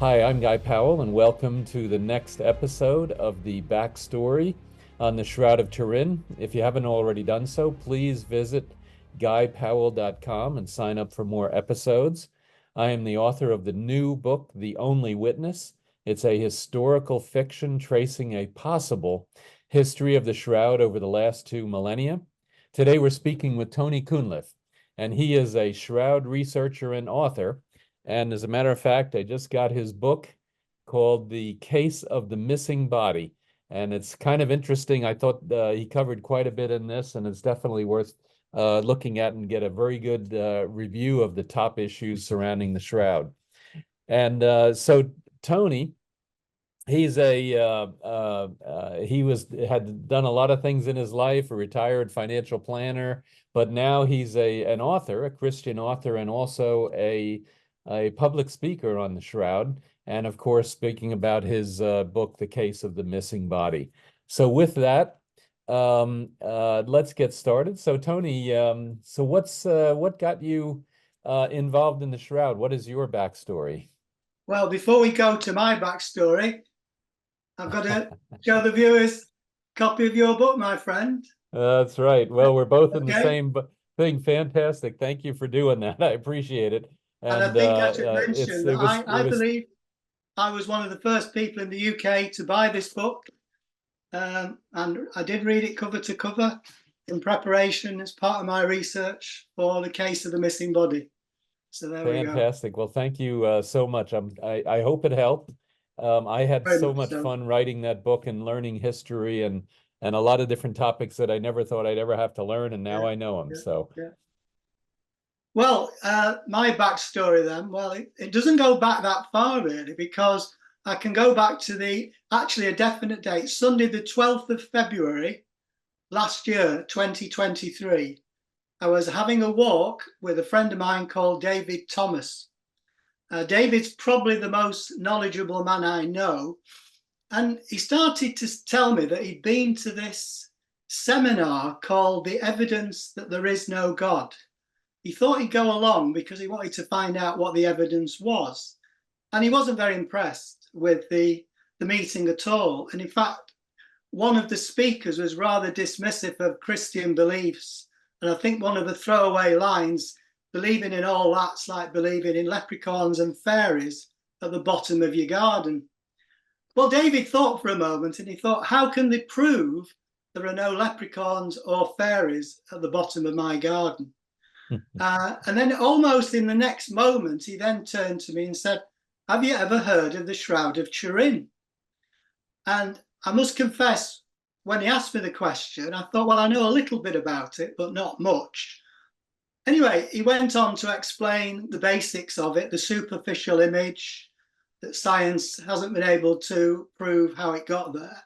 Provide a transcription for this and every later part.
Hi, I'm Guy Powell, and welcome to the next episode of the backstory on the Shroud of Turin. If you haven't already done so, please visit guypowell.com and sign up for more episodes. I am the author of the new book, The Only Witness. It's a historical fiction tracing a possible history of the Shroud over the last two millennia. Today, we're speaking with Tony Cunliffe, and he is a Shroud researcher and author. And as a matter of fact, I just got his book called The Case of the Missing Body. And it's kind of interesting. I thought he covered quite a bit in this, and it's definitely worth looking at and get a very good review of the top issues surrounding the Shroud. And so Tony, he had done a lot of things in his life, a retired financial planner, but now he's an author, a Christian author, and also a public speaker on the Shroud, and of course speaking about his book, The Case of the Missing Body. So with that, let's get started. So Tony, so what got you involved in the Shroud? What is your backstory? Well, before we go to my backstory, I've got to show the viewers a copy of your book, my friend. That's right. Well, we're both in the Okay. same thing. Fantastic. Thank you for doing that. I appreciate it. And I And think I should it's mention that it was it I was believe I was one of the first people in the UK to buy this book. And I did read it cover to cover in preparation as part of my research for the case of the missing body. So there we go. fantastic. Well, thank you so much. I hope it helped. I had Very so much much so. fun writing that book and learning history and a lot of different topics that I never thought I'd ever have to learn, and now Yeah, I know them. yeah, So yeah. Well, my backstory then, well, it doesn't go back that far really, because I can go back to actually a definite date, Sunday, the 12th of February last year, 2023. I was having a walk with a friend of mine called David Thomas. David's probably the most knowledgeable man I know. And he started to tell me that he'd been to this seminar called The Evidence That There Is No God. He thought he'd go along because he wanted to find out what the evidence was. And he wasn't very impressed with the meeting at all. And in fact, one of the speakers was rather dismissive of Christian beliefs. And I think one of the throwaway lines, believing in all that's like believing in leprechauns and fairies at the bottom of your garden. Well, David thought for a moment and he thought, how can they prove there are no leprechauns or fairies at the bottom of my garden? And then almost in the next moment, he then turned to me and said, have you ever heard of the Shroud of Turin? And I must confess, when he asked me the question, I thought, well, I know a little bit about it, but not much. Anyway, he went on to explain the basics of it, the superficial image, that science hasn't been able to prove how it got there.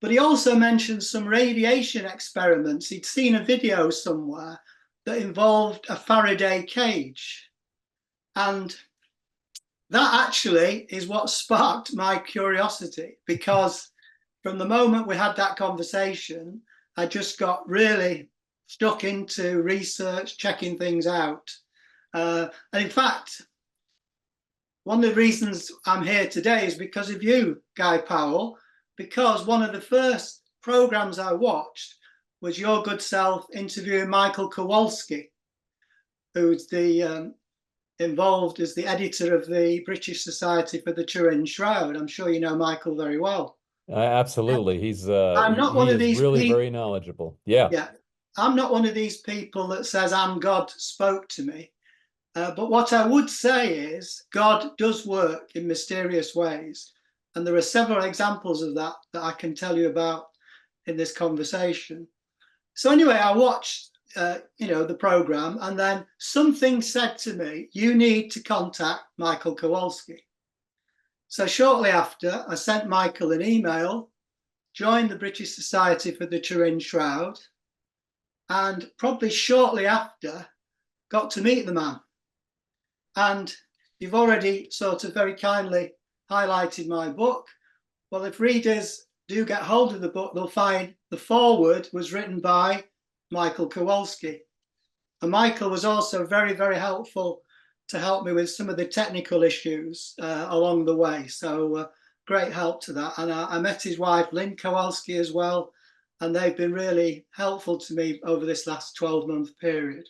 But he also mentioned some radiation experiments. He'd seen a video somewhere that involved a Faraday cage. And that actually is what sparked my curiosity, because from the moment we had that conversation, I just got really stuck into research, checking things out. And in fact, one of the reasons I'm here today is because of you, Guy Powell, because one of the first programs I watched was your good self interviewing Michael Kowalski, who's involved as the editor of the British Society for the Turin Shroud. I'm sure you know Michael very well. absolutely, I'm not one he of is these really people. very knowledgeable. Yeah. Yeah, I'm not one of these people that says I'm God spoke to me. But what I would say is God does work in mysterious ways. And there are several examples of that that I can tell you about in this conversation. So anyway, I watched, the program, and then something said to me, you need to contact Michael Kowalski. So shortly after, I sent Michael an email, joined the British Society for the Turin Shroud, and probably shortly after, got to meet the man. And you've already sort of very kindly highlighted my book. Well, if readers do get hold of the book, they'll find the foreword was written by Michael Kowalski. And Michael was also very, very helpful to help me with some of the technical issues along the way. So great help to that. And I met his wife, Lynn Kowalski, as well. And they've been really helpful to me over this last 12-month period.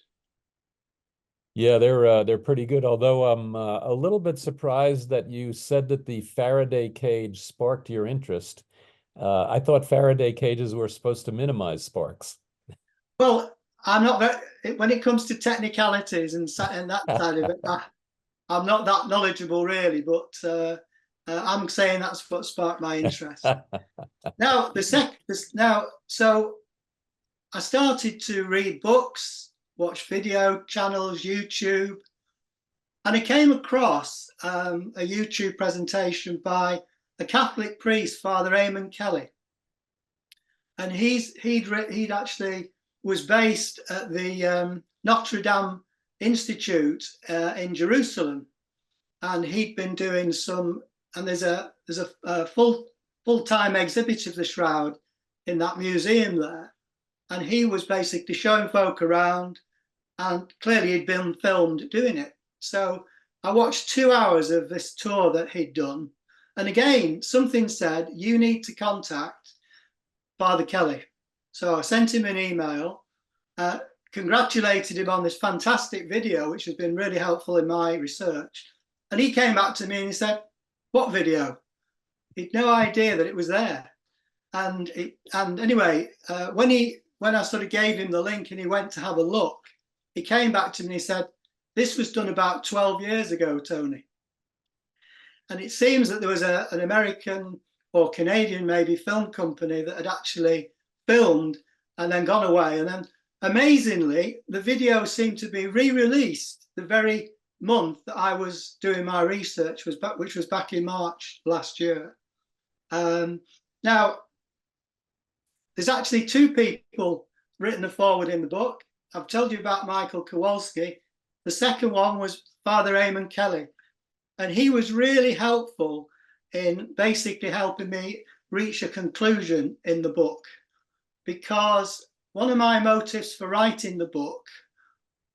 Yeah, they're pretty good. Although I'm a little bit surprised that you said that the Faraday cage sparked your interest. I thought Faraday cages were supposed to minimize sparks. Well, I'm not very, when it comes to technicalities and that side of it, I'm not that knowledgeable really, but I'm saying that's what sparked my interest. Now, so I started to read books, watch video channels, YouTube, and I came across a YouTube presentation by a Catholic priest, Father Eamon Kelly, and he'd actually was based at the Notre Dame Institute in Jerusalem, and he'd been doing some. And there's a full-time exhibit of the Shroud in that museum there, and he was basically showing folk around, and clearly he'd been filmed doing it. So I watched 2 hours of this tour that he'd done, and again something said you need to contact Father Kelly. So I sent him an email, congratulated him on this fantastic video, which has been really helpful in my research. And he came back to me and he said, "What video?" He'd no idea that it was there. And anyway, when I sort of gave him the link and he went to have a look, he came back to me and he said, "This was done about 12 years ago, Tony." And it seems that there was an American or Canadian maybe film company that had actually filmed and then gone away. And then amazingly, the video seemed to be re-released the very month that I was doing my research, which was back in March last year. Now, there's actually 2 people written a forward in the book. I've told you about Michael Kowalski. The second one was Father Eamon Kelly, and he was really helpful in basically helping me reach a conclusion in the book, because one of my motives for writing the book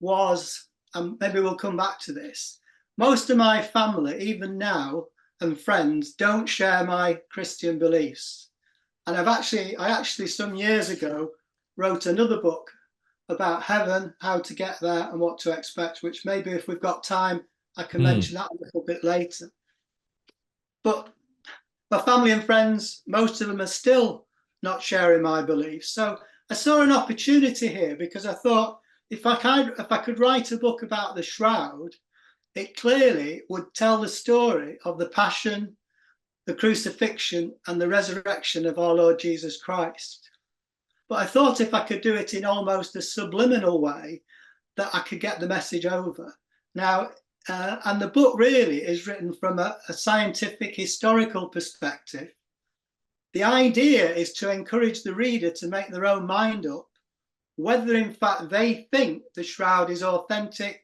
was, and maybe we'll come back to this, most of my family, even now, and friends don't share my Christian beliefs. And I actually some years ago wrote another book about heaven, how to get there and what to expect, which maybe if we've got time, I can mention that a little bit later. But my family and friends, most of them are still not sharing my beliefs. So I saw an opportunity here, because I thought if I could write a book about the Shroud, it clearly would tell the story of the passion, the crucifixion, and the resurrection of our Lord Jesus Christ. But I thought if I could do it in almost a subliminal way, that I could get the message over. Now, and the book really is written from a scientific, historical perspective. The idea is to encourage the reader to make their own mind up whether in fact they think the Shroud is authentic,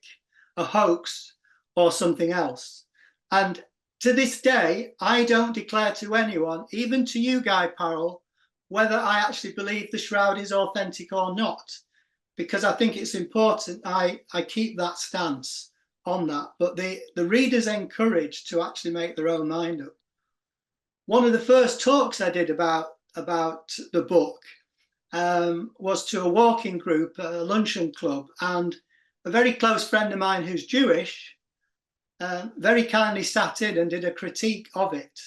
a hoax, or something else. And to this day, I don't declare to anyone, even to you, Guy Parrell, whether I actually believe the Shroud is authentic or not, because I think it's important I keep that stance on that. But the reader's encouraged to actually make their own mind up. One of the first talks I did about the book was to a walking group, a luncheon club, and a very close friend of mine who's Jewish very kindly sat in and did a critique of it.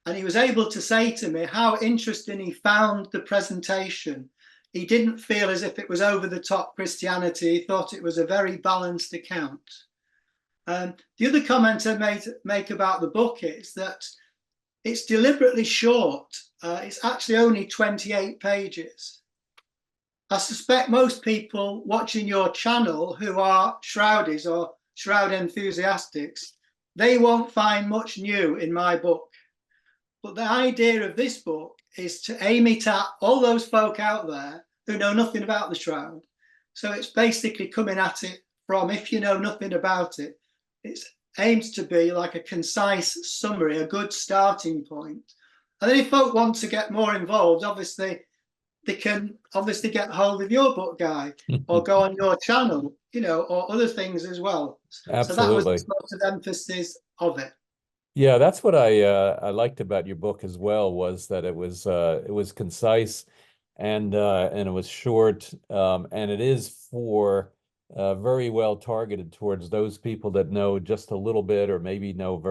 And he was able to say to me how interesting he found the presentation. He didn't feel as if it was over the top Christianity. He thought it was a very balanced account. The other comment I make about the book is that it's deliberately short. It's actually only 28 pages. I suspect most people watching your channel who are Shroudies or Shroud enthusiasts, they won't find much new in my book. But the idea of this book is to aim it at all those folk out there who know nothing about the Shroud. So it's basically coming at it from, if you know nothing about it, it aims to be like a concise summary, a good starting point. And then if folk want to get more involved, obviously they can obviously get hold of your book, Guy, or go on your channel, or other things as well. So that was the Absolutely. sort of emphasis of it. Yeah, that's what I liked about your book as well, was that it was concise and it was short, and it is for very well targeted towards those people that know just a little bit, or maybe know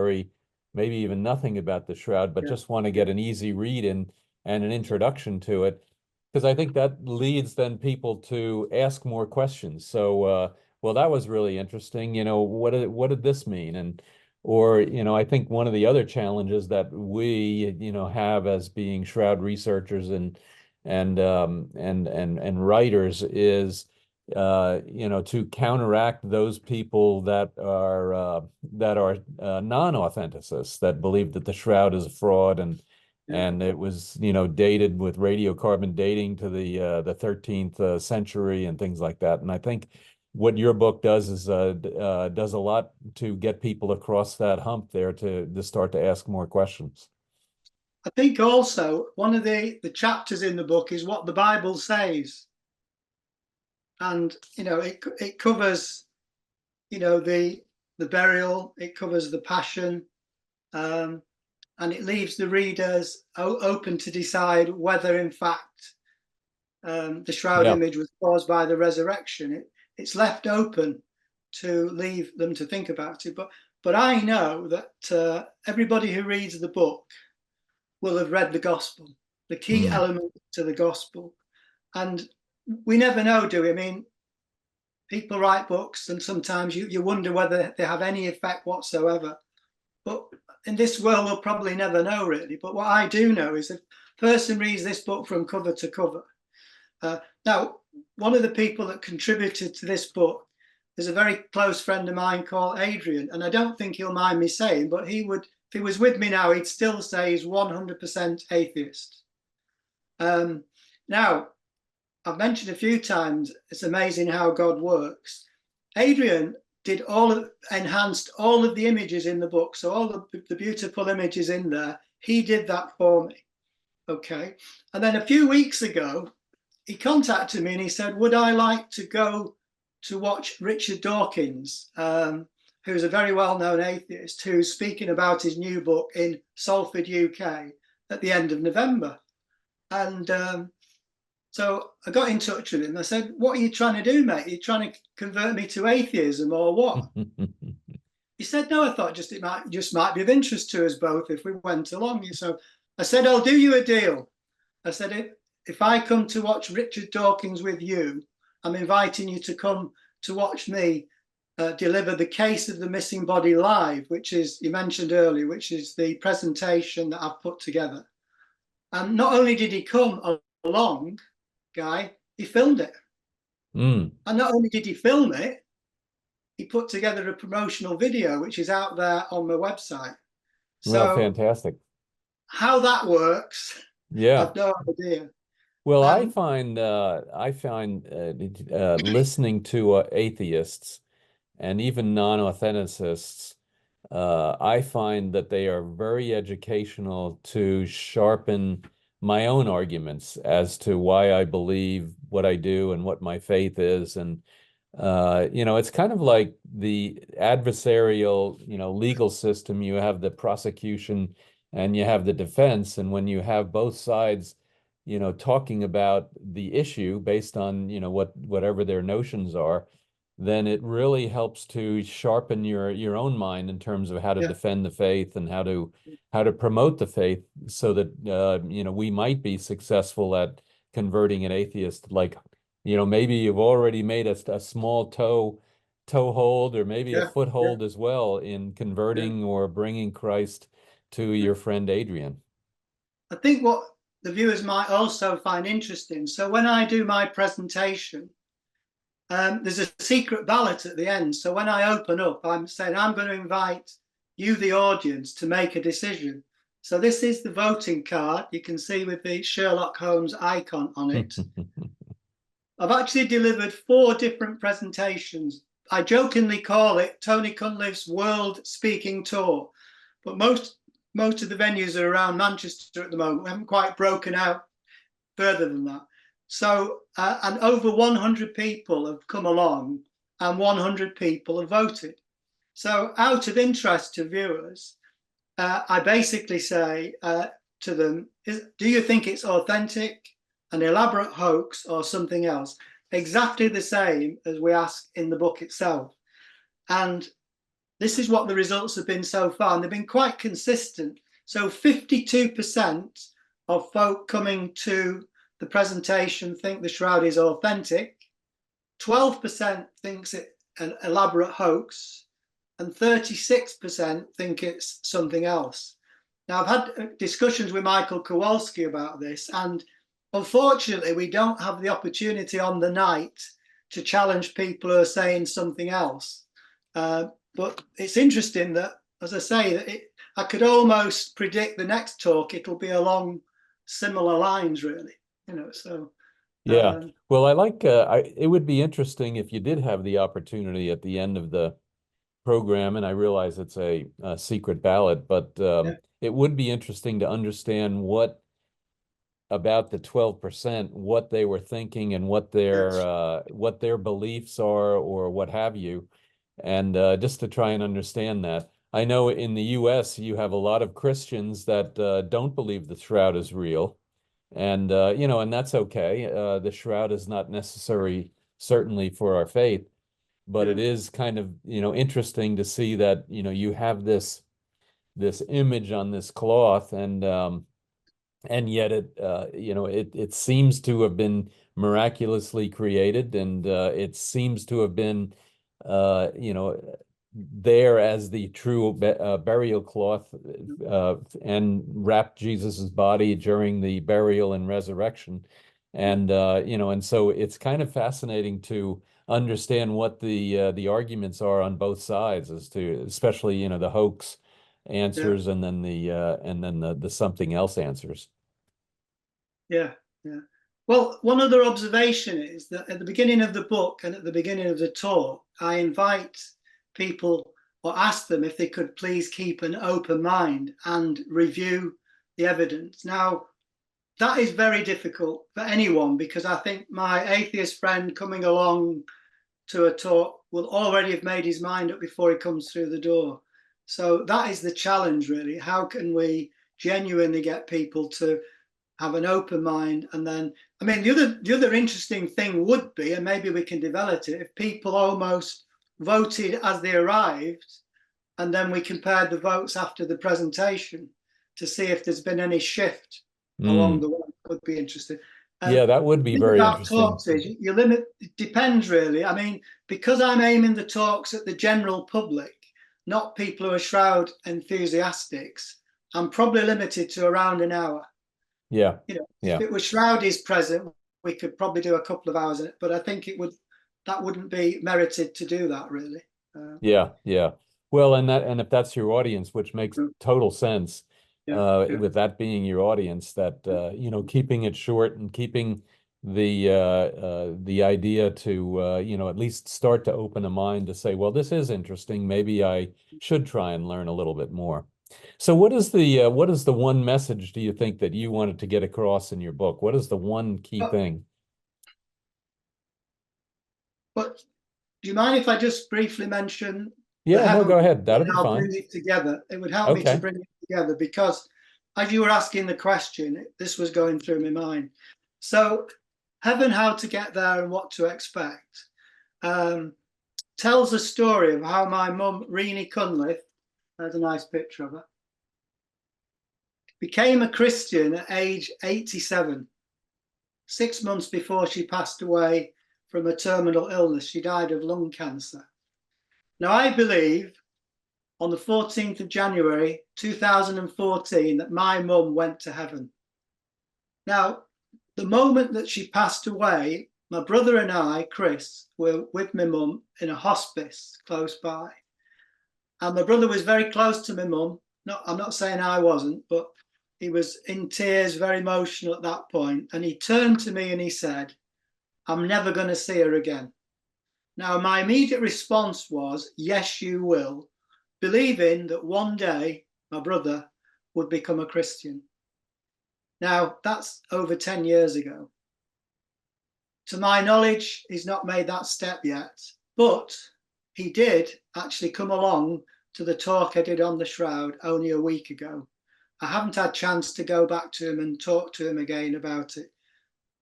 maybe even nothing about the Shroud, but Yeah. just want to get an easy read and an introduction to it. Because I think that leads then people to ask more questions. So, well, that was really interesting. What did this mean? Or, I think one of the other challenges that we, have as being Shroud researchers and writers is, to counteract those people that are non-authenticists, that believe that the Shroud is a fraud, Yeah. and it was, dated with radiocarbon dating to the 13th century and things like that. And I think what your book does is does a lot to get people across that hump there to start to ask more questions. I think also one of the chapters in the book is what the Bible says. And, it covers, the burial, it covers the passion, and it leaves the readers open to decide whether, in fact, the shroud Yeah. image was caused by the resurrection. It's left open to leave them to think about it. But I know that everybody who reads the book will have read the gospel, the key Mm. element to the gospel. And we never know, do we? I mean, people write books, and sometimes you wonder whether they have any effect whatsoever. But in this world, we'll probably never know, really. But what I do know is if a person reads this book from cover to cover. Now, one of the people that contributed to this book is a very close friend of mine called Adrian. And I don't think he'll mind me saying, but if he was with me now, he'd still say he's 100% atheist. Now, I've mentioned a few times, it's amazing how God works. Adrian enhanced all of the images in the book. So all the beautiful images in there, he did that for me. Okay. And then a few weeks ago, he contacted me and he said, would I like to go to watch Richard Dawkins, who's a very well-known atheist, who's speaking about his new book in Salford, UK, at the end of November. And so I got in touch with him. I said, what are you trying to do, mate? Are you trying to convert me to atheism or what? He said, no, I thought it might be of interest to us both if we went along. So I said, I'll do you a deal. I said, if I come to watch Richard Dawkins with you, I'm inviting you to come to watch me deliver The Case of the Missing Body live, which is, you mentioned earlier, which is the presentation that I've put together. And not only did he come along, Guy, he filmed it. Mm. And not only did he film it, he put together a promotional video, which is out there on my website. Well, So fantastic. how that works, Yeah. I've no idea. Well, I find listening to atheists and even non-authenticists, I find that they are very educational to sharpen my own arguments as to why I believe what I do and what my faith is. And it's kind of like the adversarial, legal system. You have the prosecution and you have the defense. And when you have both sides, talking about the issue based on, whatever their notions are, then it really helps to sharpen your own mind in terms of how to Yeah, defend the faith and how to promote the faith so that we might be successful at converting an atheist. Like, maybe you've already made a small toehold or maybe a yeah, yeah, foothold as well in yeah. converting or bringing Christ to your friend Adrian. I think what the viewers might also find interesting. So when I do my presentation, there's a secret ballot at the end. So when I open up, I'm saying I'm going to invite you, the audience, to make a decision. So this is the voting card. You can see with the Sherlock Holmes icon on it. I've actually delivered 4 different presentations. I jokingly call it Tony Cunliffe's World Speaking Tour, but most of the venues are around Manchester at the moment. We haven't quite broken out further than that. So, and over 100 people have come along and 100 people have voted. So out of interest to viewers, I basically say to them, do you think it's authentic, an elaborate hoax, or something else? Exactly the same as we ask in the book itself. And this is what the results have been so far, and they've been quite consistent. So 52% of folk coming to the presentation think the shroud is authentic, 12% thinks it an elaborate hoax, and 36% think it's something else. Now, I've had discussions with Michael Kowalski about this, and unfortunately, we don't have the opportunity on the night to challenge people who are saying something else. But it's interesting that, as I say, that I could almost predict the next talk. It'll be along similar lines, really. So. Yeah. Well, I like, it would be interesting if you did have the opportunity at the end of the program, and I realize it's a secret ballot, but Yeah. it would be interesting to understand what about the 12%, what they were thinking and what their beliefs are or what have you, and just to try and understand that. I know in the US you have a lot of Christians that don't believe the shroud is real, and and that's okay. The shroud is not necessary, certainly, for our faith, but it is kind of interesting to see that you have this image on this cloth, and yet it seems to have been miraculously created, and it seems to have been there as the true burial cloth, and wrapped Jesus's body during the burial and resurrection. And and so it's kind of fascinating to understand what the arguments are on both sides, as to especially the hoax answers, and then the something else answers. Yeah. Well, one other observation is that at the beginning of the book and at the beginning of the talk, I invite people or ask them if they could please keep an open mind and review the evidence. Now, that is very difficult for anyone, because I think my atheist friend coming along to a talk will already have made his mind up before he comes through the door. So that is the challenge, really. How can we genuinely get people to have an open mind? And then, I mean, the other interesting thing would be, and maybe we can develop it, if people almost voted as they arrived, and then we compared the votes after the presentation to see if there's been any shift along the way. It would be interesting. Yeah, that would be very interesting. Talks is you limit, it depends really. I mean, because I'm aiming the talks at the general public, not people who are shroud enthusiasts, I'm probably limited to around an hour. Yeah. If it was shroudies present, we could probably do a couple of hours, but I think that wouldn't be merited to do that, really. Yeah. Well, and if that's your audience, which makes total sense, with that being your audience, that keeping it short and keeping the idea to at least start to open a mind to say, well, this is interesting. Maybe I should try and learn a little bit more. So what is the one message, do you think, that you wanted to get across in your book? What is the one key thing? But do you mind if I just briefly mention? Yeah, no, go ahead. That'll be I'll fine. bring it together. It would help me to bring it together, because as you were asking the question, this was going through my mind. So, Heaven, How to Get There and What to Expect tells a story of how my mum, Tony Cunliffe, there's a nice picture of her, became a Christian at age 87, 6 months before she passed away from a terminal illness. She died of lung cancer. Now, I believe on the 14th of January 2014 that my mum went to heaven. Now, the moment that she passed away, my brother and I, Chris, were with my mum in a hospice close by. And my brother was very close to my mum. No, I'm not saying I wasn't, but he was in tears, very emotional at that point. And he turned to me and he said, I'm never going to see her again. Now, my immediate response was, yes, you will, believing that one day my brother would become a Christian. Now, that's over 10 years ago. to my knowledge, he's not made that step yet, but he did actually come along to the talk I did on the Shroud only a week ago. I haven't had a chance to go back to him and talk to him again about it.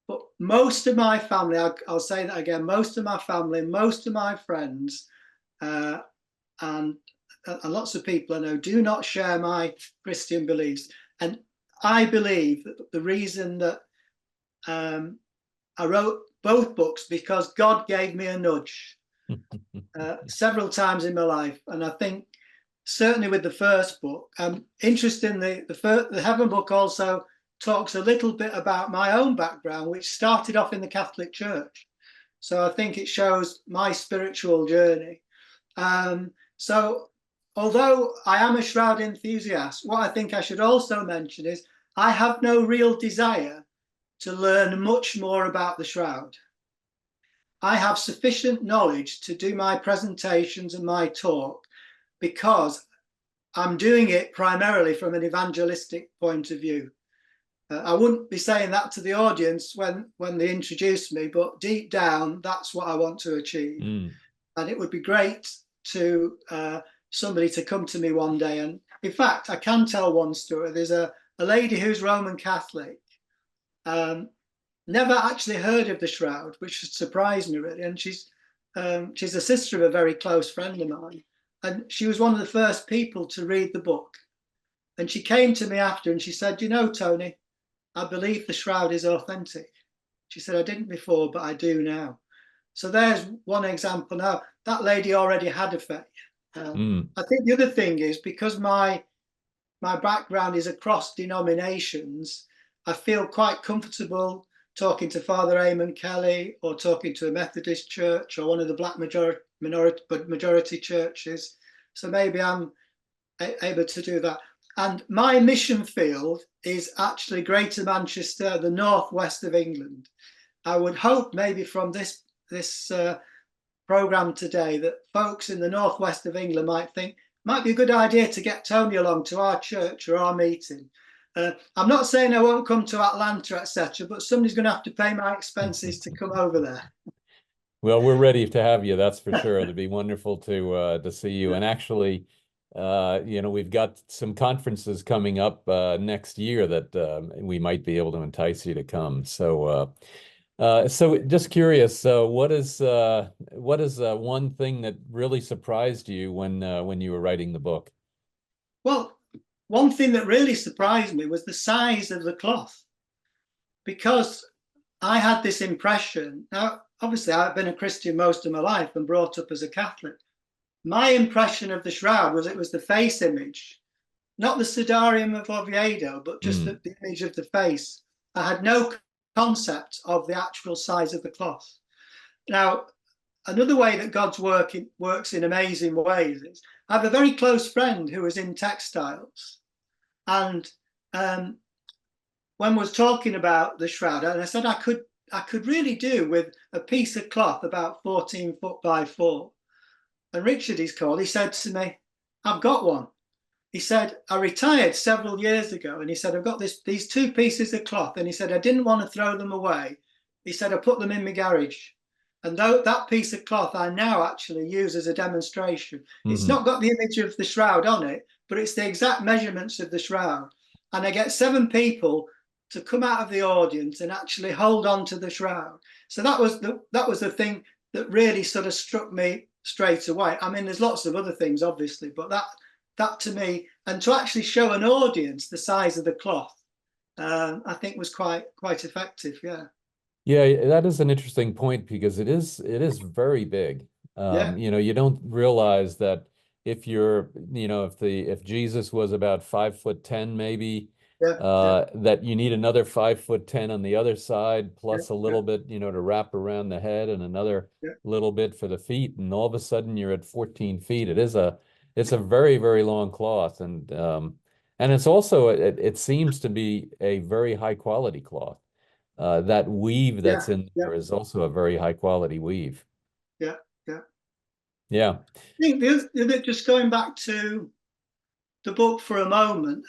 But most of my family, I'll say that again, most of my family, most of my friends, and lots of people I know do not share my Christian beliefs. And I believe that the reason that I wrote both books because God gave me a nudge several times in my life. And I think certainly with the first book, interestingly, the Heaven book also talks a little bit about my own background, which started off in the Catholic Church. So I think it shows my spiritual journey. So although I am a Shroud enthusiast, what I think I should also mention is I have no real desire to learn much more about the Shroud. I have sufficient knowledge to do my presentations and my talk because I'm doing it primarily from an evangelistic point of view. I wouldn't be saying that to the audience when they introduce me, but deep down, that's what I want to achieve. And it would be great to somebody to come to me one day. And in fact, I can tell one story. There's a lady who's Roman Catholic, never actually heard of the Shroud, which surprised me really. And she's a sister of a very close friend of mine. And she was one of the first people to read the book. And she came to me after and she said, you know, Tony, I believe the Shroud is authentic. She said, I didn't before, but I do now. So there's one example. Now, that lady already had a faith. I think the other thing is because my background is across denominations, I feel quite comfortable talking to Father Eamon Kelly or talking to a Methodist church or one of the black majority churches. So maybe I'm able to do that. And my mission field is actually Greater Manchester, the northwest of England. I would hope maybe from this program today that folks in the northwest of England might think it might be a good idea to get Tony along to our church or our meeting. I'm not saying I won't come to Atlanta, etc., but somebody's going to have to pay my expenses to come over there. Well, we're ready to have you, that's for sure. It'd be wonderful to see you. And actually, you know, we've got some conferences coming up next year that we might be able to entice you to come. So, so just curious, what is one thing that really surprised you when you were writing the book? Well, one thing that really surprised me was the size of the cloth, because I had this impression. Now, obviously, I've been a Christian most of my life and brought up as a Catholic. My impression of the Shroud was it was the face image, not the Sudarium of Oviedo, but just the image of the face. I had no concept of the actual size of the cloth. Now, another way that God's works in amazing ways is I have a very close friend who is in textiles. And when I was talking about the Shroud, and I said I could really do with a piece of cloth about 14 foot by 4. And Richard, he's called, he said to me, I've got one. He said, I retired several years ago. And he said, I've got these 2 pieces of cloth. And he said, I didn't want to throw them away. He said, I put them in my garage. And that piece of cloth I now actually use as a demonstration. It's not got the image of the Shroud on it, but it's the exact measurements of the Shroud. And I get 7 people to come out of the audience and actually hold on to the Shroud. So that was the thing that really sort of struck me straight away. I mean, there's lots of other things, obviously, but that to me, and to actually show an audience the size of the cloth, I think was quite effective. Yeah. Yeah, that is an interesting point because it is very big. You know, you don't realize that if you're, you know, if Jesus was about 5'10" maybe, that you need another 5'10" on the other side, plus a little bit, you know, to wrap around the head and another little bit for the feet, and all of a sudden you're at 14 feet. It's a very, very long cloth, and it's also it seems to be a very high quality cloth. That weave that's in there is also a very high quality weave. Yeah. I think just going back to the book for a moment,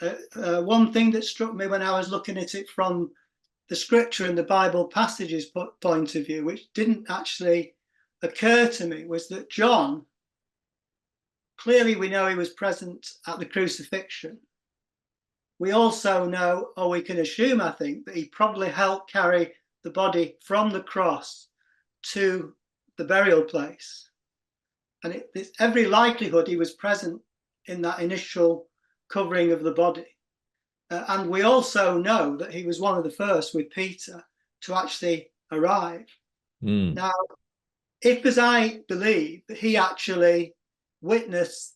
one thing that struck me when I was looking at it from the scripture and the Bible passages point of view, which didn't actually occur to me, was that John, clearly we know he was present at the crucifixion. We also know, or we can assume, I think, that he probably helped carry the body from the cross to the burial place. And there's every likelihood he was present in that initial covering of the body. And we also know that he was one of the first with Peter to actually arrive. Now, if, as I believe, that he actually witnessed,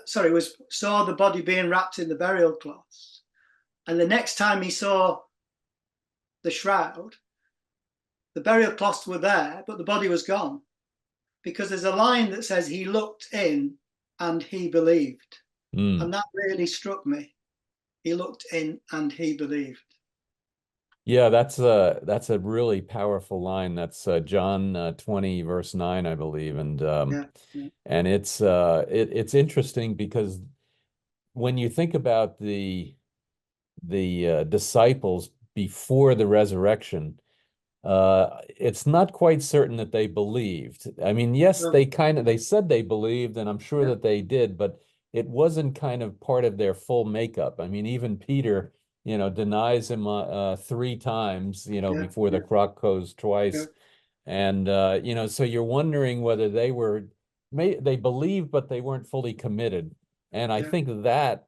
saw the body being wrapped in the burial cloths, and the next time he saw the shroud, the burial cloths were there, but the body was gone. Because there's a line that says he looked in and he believed. And that really struck me. He looked in and he believed. Yeah, that's a really powerful line. That's John 20 verse 9, I believe. And and it's interesting because when you think about the disciples before the resurrection, it's not quite certain that they believed. I mean, yes, they said they believed, and I'm sure that they did, but it wasn't kind of part of their full makeup. I mean, even Peter, denies him 3 times, before the cock crows twice. And so you're wondering whether they believed, but they weren't fully committed. And I think that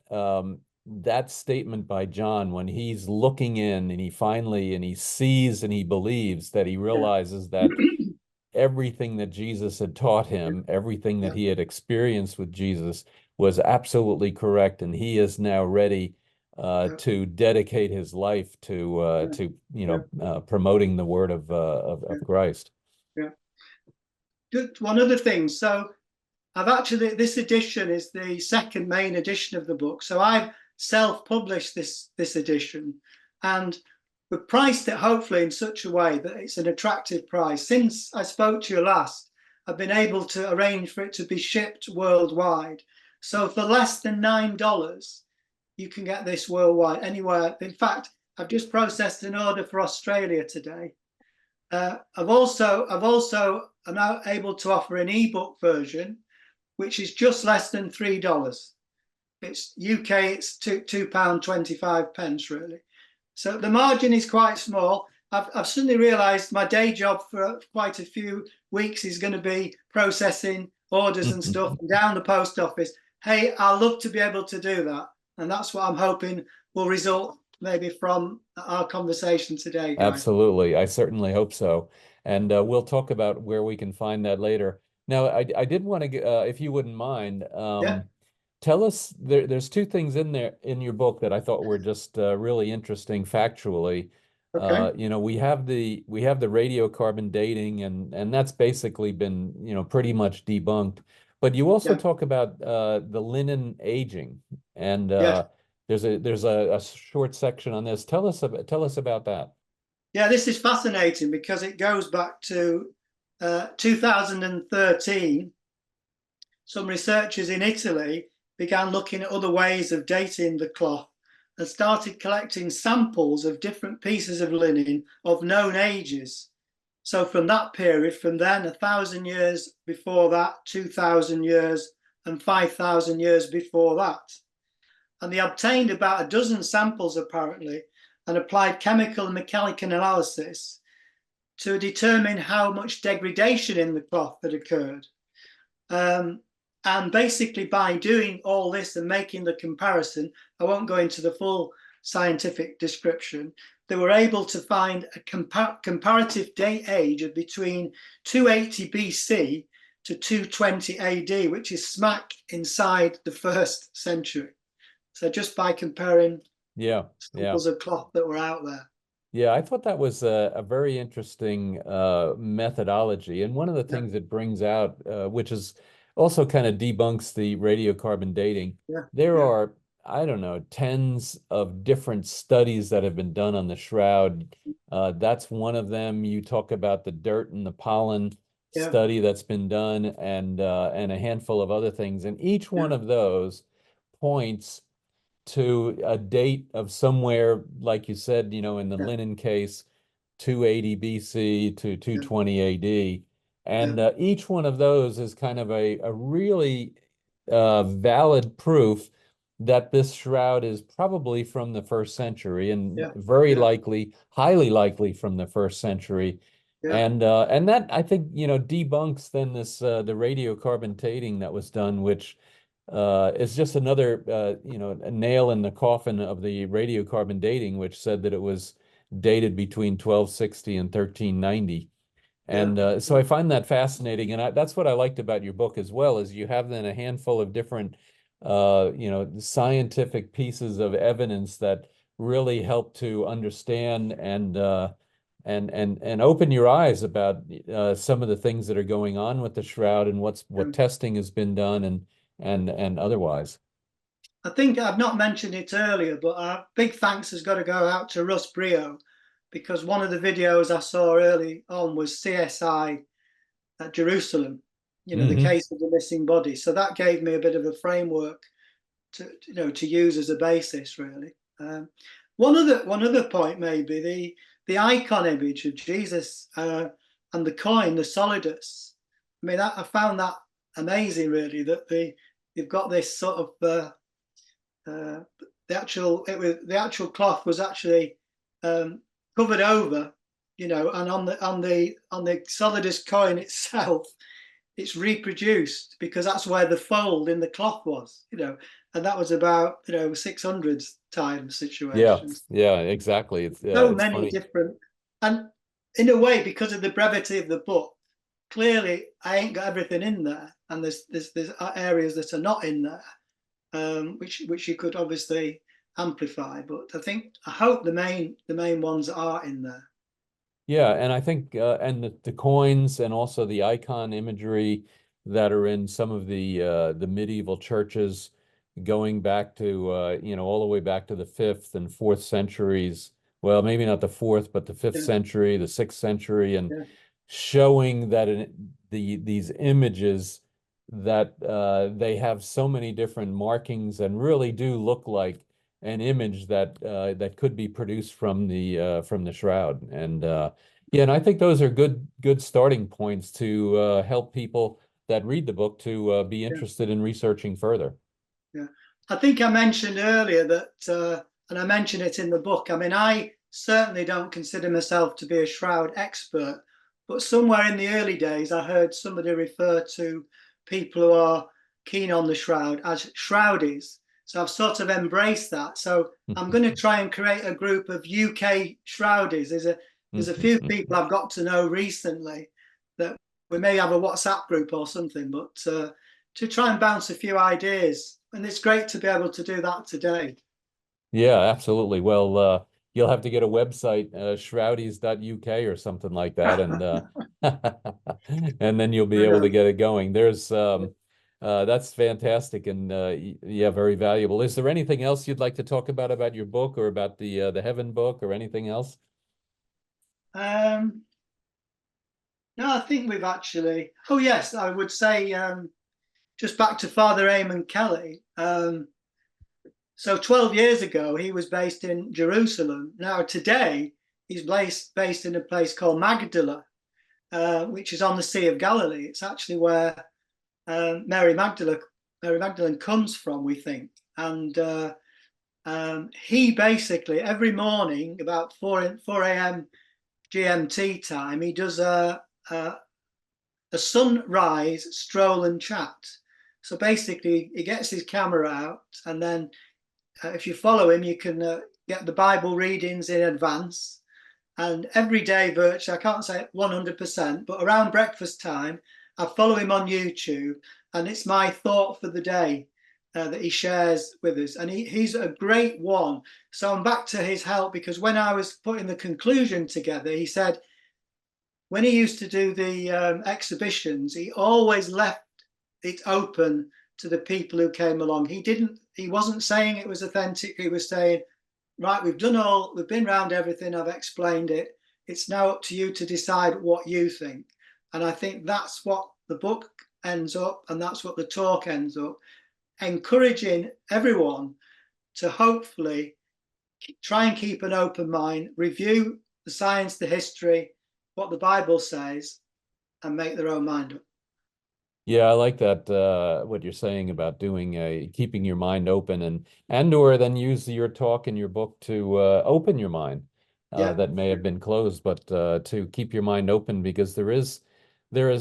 that statement by John, when he's looking in and he sees and he believes, that he realizes that everything that Jesus had taught him, everything that he had experienced with Jesus was absolutely correct, and he is now ready to dedicate his life to promoting the word of Christ. Yeah. Just one other thing. So this edition is the second main edition of the book. So I've self-published this edition, and we've priced it hopefully in such a way that it's an attractive price. Since I spoke to you last, I've been able to arrange for it to be shipped worldwide. So for less than $9, you can get this worldwide, anywhere. In fact, I've just processed an order for Australia today. I'm now able to offer an ebook version, which is just less than $3. It's UK, it's £2.25, really. So the margin is quite small. I've suddenly realized my day job for quite a few weeks is going to be processing orders and stuff down the post office. Hey, I'll love to be able to do that. And that's what I'm hoping will result maybe from our conversation today, Guy. Absolutely. I certainly hope so. And we'll talk about where we can find that later. Now, I did want to, if you wouldn't mind, tell us, there's 2 things in there in your book that I thought were just really interesting factually. Okay. We have the radiocarbon dating, and that's basically been, pretty much debunked. But you also talk about the linen aging, and there's a short section on this. Tell us about that. Yeah, this is fascinating because it goes back to 2013. Some researchers in Italy began looking at other ways of dating the cloth and started collecting samples of different pieces of linen of known ages. So from that period, from then, 1,000 years before that, 2,000 years, and 5,000 years before that. And they obtained about a dozen samples, apparently, and applied chemical and mechanical analysis to determine how much degradation in the cloth had occurred. And basically, by doing all this and making the comparison, I won't go into the full scientific description, they were able to find a comparative date age of between 280 BC to 220 AD, which is smack inside the 1st century. So just by comparing samples of cloth that were out there. Yeah, I thought that was a very interesting methodology. And one of the things it brings out, which is also kind of debunks the radiocarbon dating, there are, I don't know, tens of different studies that have been done on the shroud. That's one of them. You talk about the dirt and the pollen study that's been done, and a handful of other things. And each one of those points to a date of somewhere, like you said, you know, in the yeah, linen case, 280 BC to yeah, 220 AD. yeah, And each one of those is kind of a really valid proof that this shroud is probably from the first century and yeah, very yeah, likely, highly likely from the first century. yeah, And that I think, you know, debunks then this the radiocarbon dating that was done, which is just another you know, a nail in the coffin of the radiocarbon dating, which said that it was dated between 1260 and 1390. yeah, And so I find that fascinating, and that's what I liked about your book as well, is you have then a handful of different, you know, scientific pieces of evidence that really help to understand and open your eyes about some of the things that are going on with the shroud and what yeah. testing has been done and otherwise. I think I've not mentioned it earlier, but big thanks has got to go out to Russ Brio, because one of the videos I saw early on was CSI at Jerusalem, you know, the Hmm. case of the missing body. So that gave me a bit of a framework to, you know, to use as a basis, really. One other point, maybe the icon image of Jesus and the coin, the solidus. I mean, I found that amazing, really, that you've got this sort of uh, the actual cloth was actually covered over, you know, and on the solidus coin itself, it's reproduced because that's where the fold in the cloth was, you know, and that was about, you know, 600s time Yeah, situations. yeah, exactly. So It's many funny. different, and in a way, because of the brevity of the book, clearly I ain't got everything in there, and there's areas that are not in there, which you could obviously amplify. But I hope the main ones are in there. Yeah, and I think and the coins and also the icon imagery that are in some of the medieval churches going back to you know, all the way back to the fifth and fourth centuries. Well, maybe not the fourth, but the fifth Yeah, century, the sixth century, and yeah, showing that these images that they have so many different markings and really do look like an image that that could be produced from the shroud. And yeah, and I think those are good starting points to help people that read the book to be yeah, interested in researching further. yeah. I think I mentioned earlier that, and I mentioned it in the book. I mean, I certainly don't consider myself to be a shroud expert, but somewhere in the early days, I heard somebody refer to people who are keen on the shroud as shroudies. So I've sort of embraced that. So I'm going to try and create a group of UK shroudies. There's a few people I've got to know recently that we may have a WhatsApp group or something, but to try and bounce a few ideas. And it's great to be able to do that today. Yeah, absolutely. Well, you'll have to get a website, shroudies.uk or something like that, and and then you'll be I able to know. get it going. There's that's fantastic and yeah, very valuable. Is there anything else you'd like to talk about your book or about the Heaven book or anything else? Um, no, I think we've actually. Oh yes, I would say just back to Father Eamon Kelly. So 12 years ago, he was based in Jerusalem. Now today, he's based in a place called Magdala, which is on the Sea of Galilee. It's actually where Mary Magdalene comes from, we think. And he basically every morning about 4 a.m. GMT time, he does a sunrise stroll and chat. So basically, he gets his camera out, and then if you follow him, you can get the Bible readings in advance. And every day, virtually, I can't say 100%, but around breakfast time, I follow him on YouTube, and it's my thought for the day that he shares with us. And he's a great one. So I'm back to his help, because when I was putting the conclusion together, he said when he used to do the exhibitions, he always left it open to the people who came along. He wasn't saying it was authentic. He was saying, right, we've been around everything, I've explained it. It's now up to you to decide what you think. And I think that's what the book ends up, and that's what the talk ends up, encouraging everyone to hopefully try and keep an open mind, review the science, the history, what the Bible says, and make their own mind up. Yeah, I like that what you're saying about doing keeping your mind open and or then use your talk in your book to open your mind Yeah. that may have been closed, but to keep your mind open because there is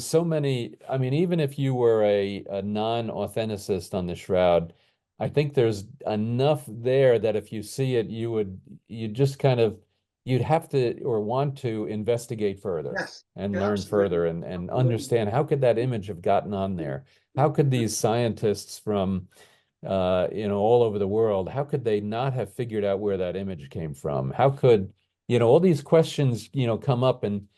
so many. I mean, even if you were a non-authenticist on the Shroud, I think there's enough there that if you see it, you just kind of you'd have to or want to investigate further Yes. and Yeah, learn absolutely. further and Absolutely. understand how could that image have gotten on there? How could these scientists from all over the world, how could they not have figured out where that image came from? How could, all these questions, come up and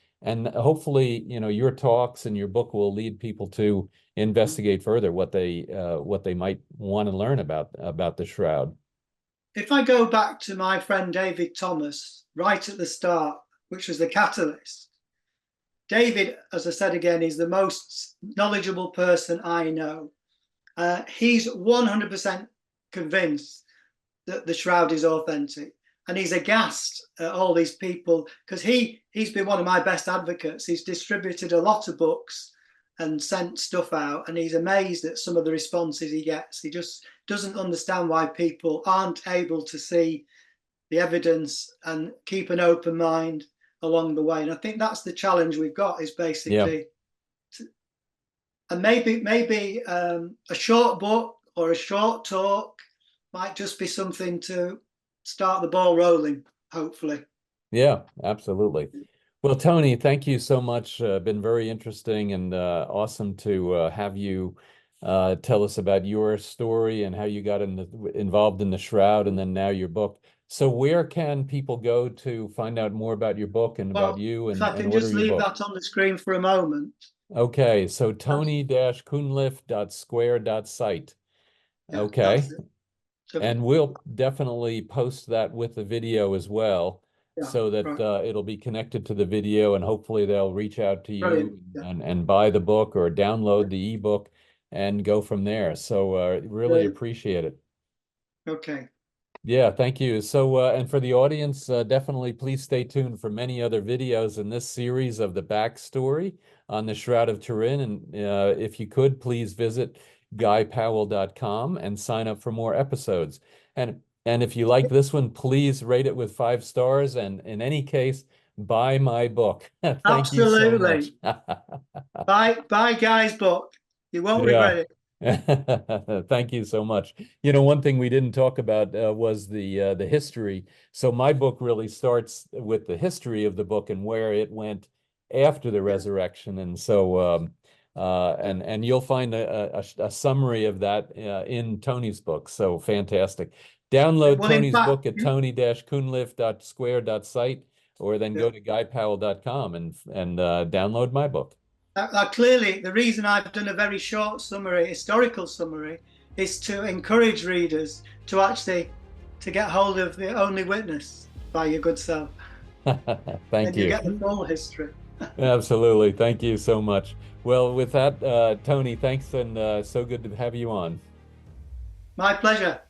hopefully, your talks and your book will lead people to investigate further what they might want to learn about the Shroud. If I go back to my friend David Thomas, right at the start, which was the catalyst, David, as I said again, is the most knowledgeable person I know. He's 100% convinced that the Shroud is authentic. And he's aghast at all these people because he's been one of my best advocates. He's distributed a lot of books and sent stuff out, and he's amazed at some of the responses he gets. He just doesn't understand why people aren't able to see the evidence and keep an open mind along the way. And I think that's the challenge we've got is Yeah. basically, and maybe a short book or a short talk might just be something to start the ball rolling, hopefully. Yeah, absolutely. Well, Tony, thank you so much. Been very interesting and awesome to have you tell us about your story and how you got involved in the Shroud and then now your book. So where can people go to find out more about your book and about Well, you if and, I and can order just your leave book? that on the screen for a moment. Okay, so That's, tony-cunliffe.square.site. yeah, Okay. that's it. So, And we'll definitely post that with the video as well, yeah, so that right. it'll be connected to the video, and hopefully they'll reach out to Brilliant. you Yeah, and buy the book or download the ebook and go from there. So really brilliant. appreciate it. Okay. Yeah, thank you. So, and for the audience, definitely please stay tuned for many other videos in this series of the backstory on the Shroud of Turin. And if you could, please visit guypowell.com and sign up for more episodes. And if you like this one, please rate it with 5 stars. And in any case, buy my book. Thank you so much. Absolutely. Buy Guy's book. You won't Yeah. regret it. Thank you so much. One thing we didn't talk about was the history. So my book really starts with the history of the book and where it went after the Yeah. resurrection. And so and you'll find a summary of that in Tony's book. So fantastic. Yeah. Download Well, in Tony's fact, book at tony-cunliffe.square.site or then yeah. go to guypowell.com and download my book. Clearly, the reason I've done a very short summary, historical summary, is to encourage readers to actually to get hold of The Only Witness by your good self. Thank Then you you. get the full history. Absolutely. Thank you so much. Well, with that, Tony, thanks and so good to have you on. My pleasure.